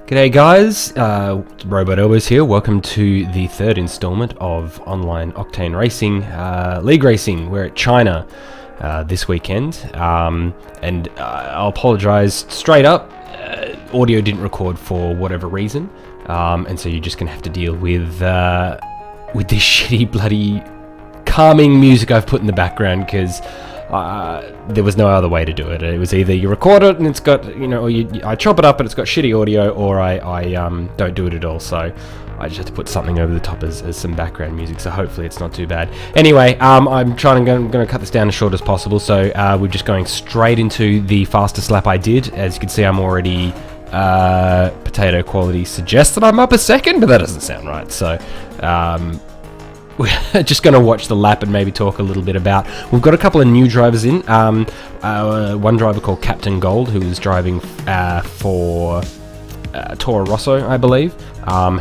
G'day guys, Robot Elbows here. Welcome to the third installment of online Octane Racing, League Racing. We're at China this weekend, and I'll apologise straight up. Audio didn't record for whatever reason, and so you're just going to have to deal with this shitty bloody calming music I've put in the background, because there was no other way to do it. It was either you record it and it's got, or I chop it up and it's got shitty audio, or I don't do it at all. So I just had to put something over the top as some background music. So hopefully it's not too bad. Anyway, I'm going to cut this down as short as possible. So we're just going straight into the fastest lap I did. As you can see, I'm already potato quality suggests that I'm up a second, but that doesn't sound right. So we're just going to watch the lap and maybe talk a little bit about. We've got a couple of new drivers in. One driver called Captain Gold, who was driving for Toro Rosso, I believe.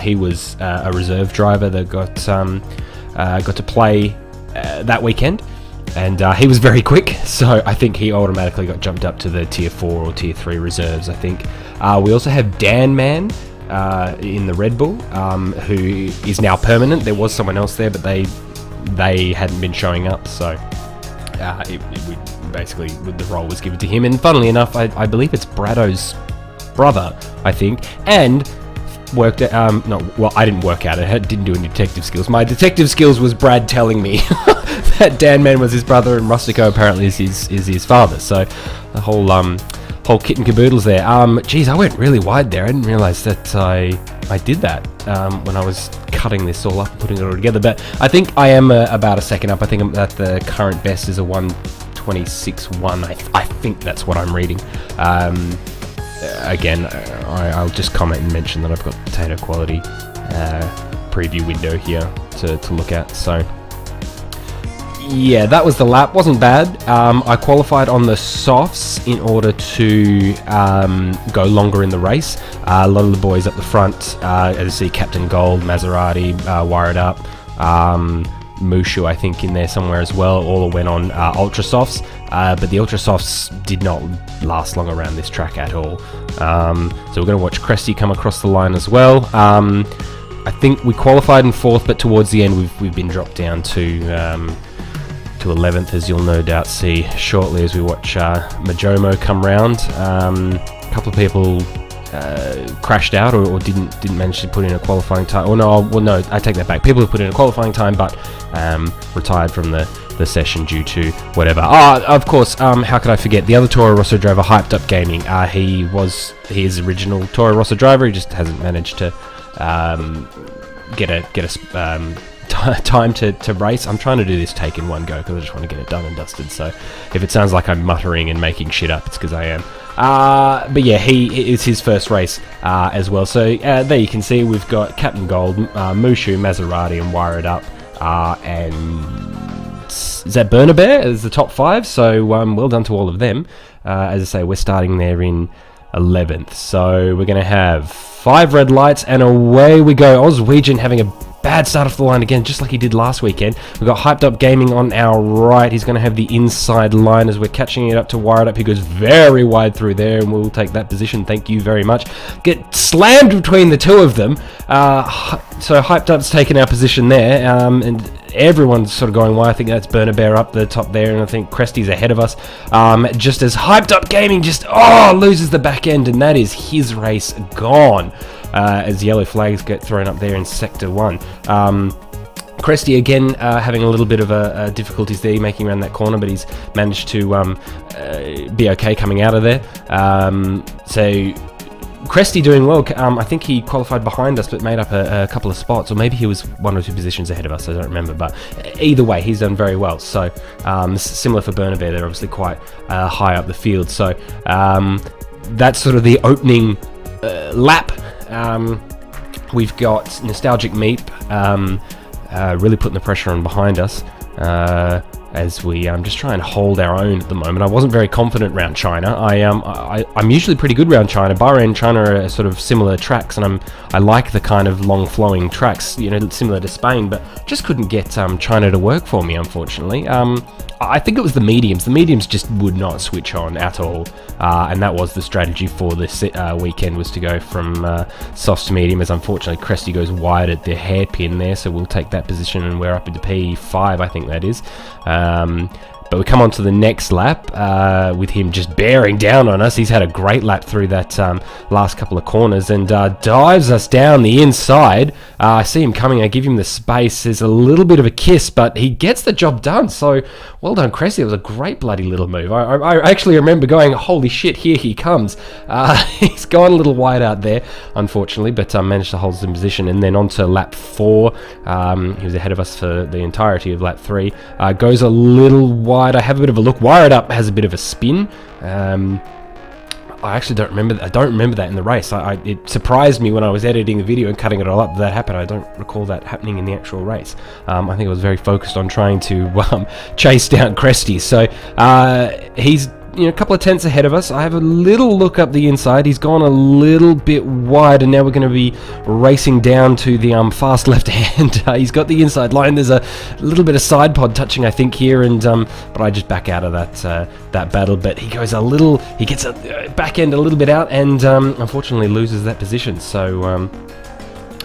He was a reserve driver that got to play that weekend, and he was very quick. So I think he automatically got jumped up to the Tier 4 or Tier 3 reserves, I think. We also have Dan Man in the Red Bull, who is now permanent. There was someone else there, but they hadn't been showing up, so basically the role was given to him. And funnily enough, I believe it's Brado's brother, I think, and worked at I didn't work out it. I didn't do any detective skills. My detective skills was Brad telling me that Dan Man was his brother and Rustico apparently is his father. So the whole kit and caboodles there. Geez, I went really wide there. I didn't realise that I did that when I was cutting this all up and putting it all together. But I think I am about a second up. I think that the current best is a 1:26.1. I think that's what I'm reading. Again, I'll just comment and mention that I've got potato quality preview window here to look at. So yeah, that was the lap. Wasn't bad. I qualified on the softs in order to go longer in the race. A lot of the boys up the front, as you see, Captain Gold, Maserati, Wired Up, Mushu, I think, in there somewhere as well, all went on Ultra Softs, but the Ultra Softs did not last long around this track at all. So we're going to watch Cresty come across the line as well. I think we qualified in 4th, but towards the end we've been dropped down to 11th, as you'll no doubt see shortly as we watch Majomo come round. A couple of people crashed out or didn't manage to put in a qualifying time. No, I take that back. People who put in a qualifying time but retired from the session due to whatever. Of course, how could I forget the other Toro Rosso driver, Hyped Up Gaming. He is original Toro Rosso driver. He just hasn't managed to get a time to race. I'm trying to do this take in one go because I just want to get it done and dusted. So if it sounds like I'm muttering and making shit up, it's because I am. But yeah, it's his first race as well. So there you can see we've got Captain Gold, Mushu, Maserati, and Wired Up, and is that Burner Bear as the top 5. So well done to all of them. As I say, we're starting there in 11th. So we're going to have 5 red lights and away we go. Oswegian having a bad start off the line again, just like he did last weekend. We've got Hyped Up Gaming on our right. He's going to have the inside line as we're catching it up to Wired Up. He goes very wide through there, and we'll take that position. Thank you very much. Get slammed between the two of them. So Hyped Up's taken our position there, and everyone's sort of going wide. I think that's Burner Bear up the top there, and I think Cresty's ahead of us. Just as Hyped Up Gaming just loses the back end, and that is his race gone. As yellow flags get thrown up there in Sector 1. Cresty again having a little bit of difficulties there, making around that corner, but he's managed to be okay coming out of there. So Cresty doing well. I think he qualified behind us but made up a couple of spots, or maybe he was 1 or 2 positions ahead of us, I don't remember, but either way he's done very well. So similar for Burner Bear, they're obviously quite high up the field. So that's sort of the opening lap. We've got Nostalgic Meep really putting the pressure on behind us. as we just try and hold our own at the moment. I wasn't very confident around China. I'm usually pretty good around China. Bahrain and China are sort of similar tracks, and I like the kind of long flowing tracks, you know, similar to Spain, but just couldn't get China to work for me, unfortunately. I think it was the mediums. The mediums just would not switch on at all, and that was the strategy for this weekend, was to go from softs to medium, as unfortunately Cresty goes wide at the hairpin there, so we'll take that position and we're up into P5, I think that is. But we come on to the next lap with him just bearing down on us. He's had a great lap through that last couple of corners and dives us down the inside. I see him coming. I give him the space. There's a little bit of a kiss, but he gets the job done. So well done, Cresty. It was a great bloody little move. I actually remember going, holy shit, here he comes. He's gone a little wide out there, unfortunately, but managed to hold some position. And then on to lap 4. He was ahead of us for the entirety of lap 3. Goes a little wide. I have a bit of a look. Wire It Up has a bit of a spin. I actually don't remember. I don't remember that in the race. It surprised me when I was editing the video and cutting it all up that happened. I don't recall that happening in the actual race. I think I was very focused on trying to chase down Cresty. So he's a couple of tenths ahead of us. I have a little look up the inside. He's gone a little bit wide, and now we're going to be racing down to the fast left hand. He's got the inside line. There's a little bit of side pod touching, I think, here, and but I just back out of that battle. But he goes a little. He gets a back end a little bit out, and unfortunately loses that position. So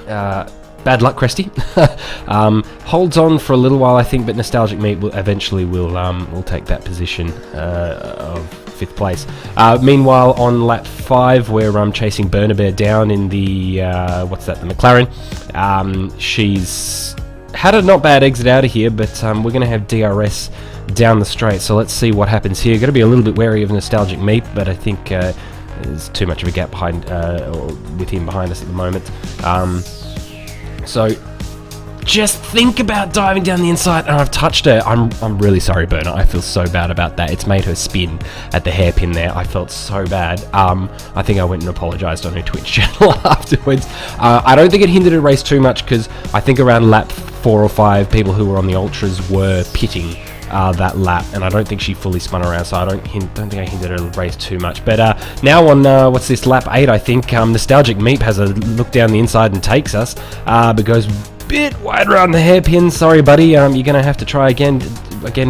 bad luck, Cresty. Holds on for a little while, I think, but Nostalgic Meat will eventually will take that position of 5th place. Meanwhile, on lap 5, we're chasing Burnabear down in the the McLaren. She's had a not bad exit out of here, but we're going to have DRS down the straight. So let's see what happens here. Got to be a little bit wary of Nostalgic Meat, but I think there's too much of a gap behind with him behind us at the moment. So just think about diving down the inside, and I've touched her. I'm really sorry, Berna. I feel so bad about that. It's made her spin at the hairpin there. I felt so bad. I think I went and apologised on her Twitch channel afterwards. I don't think it hindered her race too much, because I think around lap 4 or 5, people who were on the ultras were pitting that lap, and I don't think she fully spun around, so I don't think I hindered her race too much. But now on what's this, lap 8, I think, Nostalgic Meep has a look down the inside and takes us, but goes a bit wide around the hairpin. Sorry, buddy, you're gonna have to try again.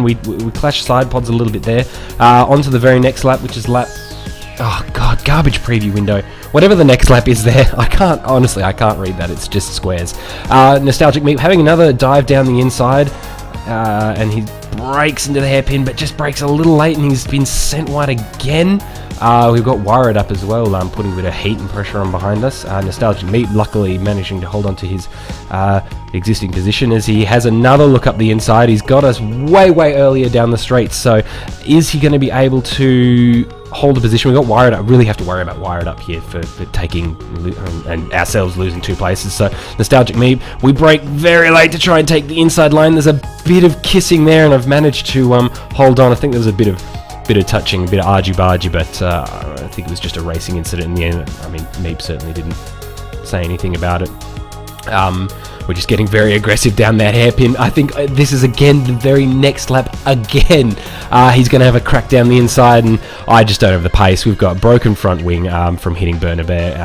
We clashed side pods a little bit there. On to the very next lap, which is lap, oh god, garbage preview window, whatever the next lap is there. I can't read that. It's just squares. Nostalgic Meep having another dive down the inside, and he breaks into the hairpin, but just breaks a little late, and he's been sent wide again. We've got Wire It Up as well, putting a bit of heat and pressure on behind us. Nostalgic Meat luckily managing to hold on to his existing position as he has another look up the inside. He's got us way earlier down the straight, so is he going to be able to hold a position? We've got Wire It Up. Really have to worry about Wire It Up here for taking and ourselves losing 2 places. So Nostalgic Meat, we break very late to try and take the inside line. There's a bit of kissing there, and I've managed to hold on. I think there was a bit of touching, a bit of argy-bargy, but I think it was just a racing incident in the end. I mean, Meep certainly didn't say anything about it. We're just getting very aggressive down that hairpin. I think this is again the very next lap again. He's going to have a crack down the inside, and I just don't have the pace. We've got broken front wing from hitting Burner Bear,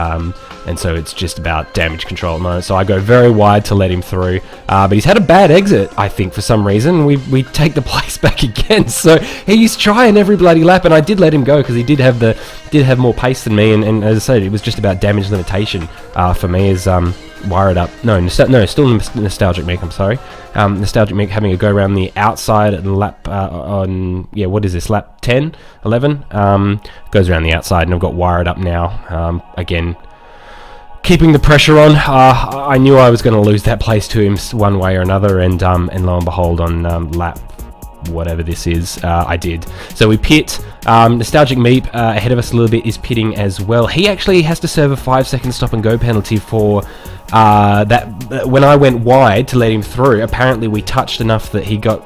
and so it's just about damage control at the moment. So I go very wide to let him through, but he's had a bad exit, I think, for some reason. We take the place back again. So he's trying every bloody lap, and I did let him go because he did have more pace than me, and as I said, it was just about damage limitation for me as Wire It Up. No, still Nostalgic Meek, I'm sorry. Nostalgic Meek having a go around the outside at the lap what is this, lap 10, 11? Goes around the outside, and I've got Wire It Up now. Again, keeping the pressure on. I knew I was going to lose that place to him one way or another, and lo and behold, on lap whatever this is, I did. So we pit. Nostalgic Meep ahead of us a little bit is pitting as well. He actually has to serve a 5-second stop and go penalty for that. When I went wide to let him through, apparently we touched enough that he got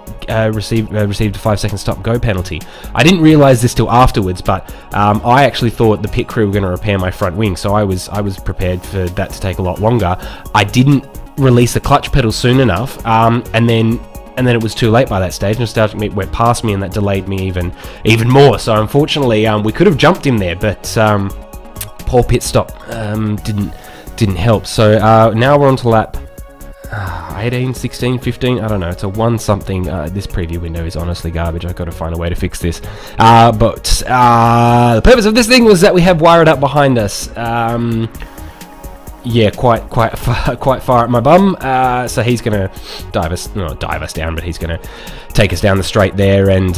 received a 5-second stop go penalty. I didn't realise this till afterwards, but I actually thought the pit crew were going to repair my front wing, so I was prepared for that to take a lot longer. I didn't release the clutch pedal soon enough, and then and then it was too late by that stage. Nostalgic Meat went past me, and that delayed me even more. So unfortunately, we could have jumped him there, but poor pit stop didn't help. So now we're on to lap 18, 16, 15, I don't know, it's a 1 something. This preview window is honestly garbage. I've got to find a way to fix this. But the purpose of this thing was that we have Wire It Up behind us. Yeah, quite far at my bum. So he's gonna not dive us down, but he's gonna take us down the straight there and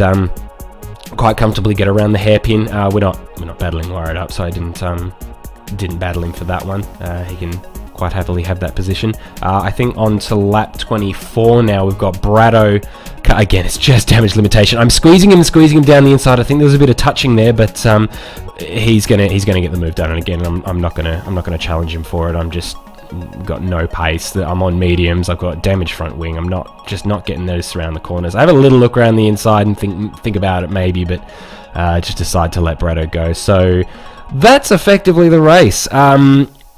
quite comfortably get around the hairpin. We're not battling Wire It Up, so I didn't battle him for that one. He can quite happily have that position. I think on to lap 24 now. We've got Brado. Again, it's just damage limitation. I'm squeezing him down the inside. I think there was a bit of touching there, but he's gonna get the move done. And again, I'm not gonna challenge him for it. I'm just got no pace. I'm on mediums. I've got damaged front wing. I'm not getting those around the corners. I have a little look around the inside and think about it maybe, but just decide to let Brado go. So that's effectively the race.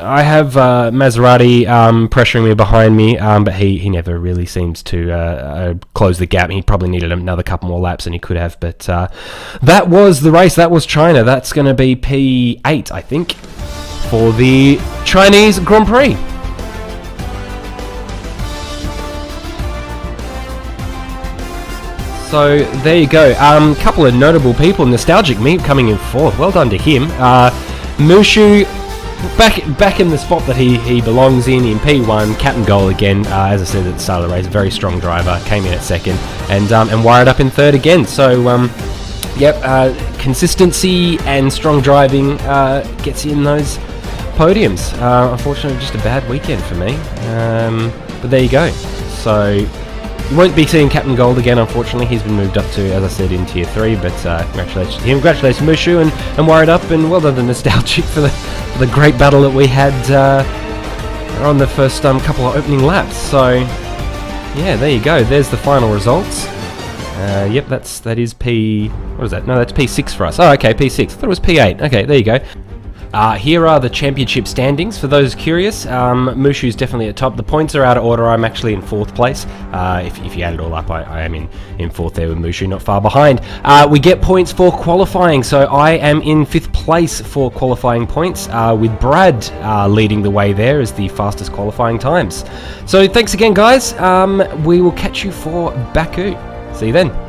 I have Maserati pressuring me behind me, but he never really seems to close the gap. He probably needed another couple more laps than he could have, but that was the race. That was China. That's going to be P8, I think, for the Chinese Grand Prix. So there you go. Couple of notable people. Nostalgic Meat coming in 4th. Well done to him. Mushu back in the spot that he belongs in P1, Captain Goal again. As I said at the start of the race, very strong driver, came in at 2nd, and Wired Up in 3rd again. So consistency and strong driving gets you in those podiums. Unfortunately, just a bad weekend for me, but there you go. So you won't be seeing Captain Gold again, unfortunately. He's been moved up to, as I said, in Tier 3, but congratulations to him. Congratulations Mushu and Wired Up, and well done to Nostalgic for the great battle that we had on the first couple of opening laps. So, yeah, there you go. There's the final results. Yep, that is P... What is that? No, that's P6 for us. Oh, okay, P6. I thought it was P8. Okay, there you go. Here are the championship standings for those curious. Mushu's definitely at top. The points are out of order. I'm actually in 4th place. If you add it all up, I am in 4th there with Mushu, not far behind. We get points for qualifying, so I am in 5th place for qualifying points, with Brad leading the way there as the fastest qualifying times. So thanks again, guys. We will catch you for Baku. See you then.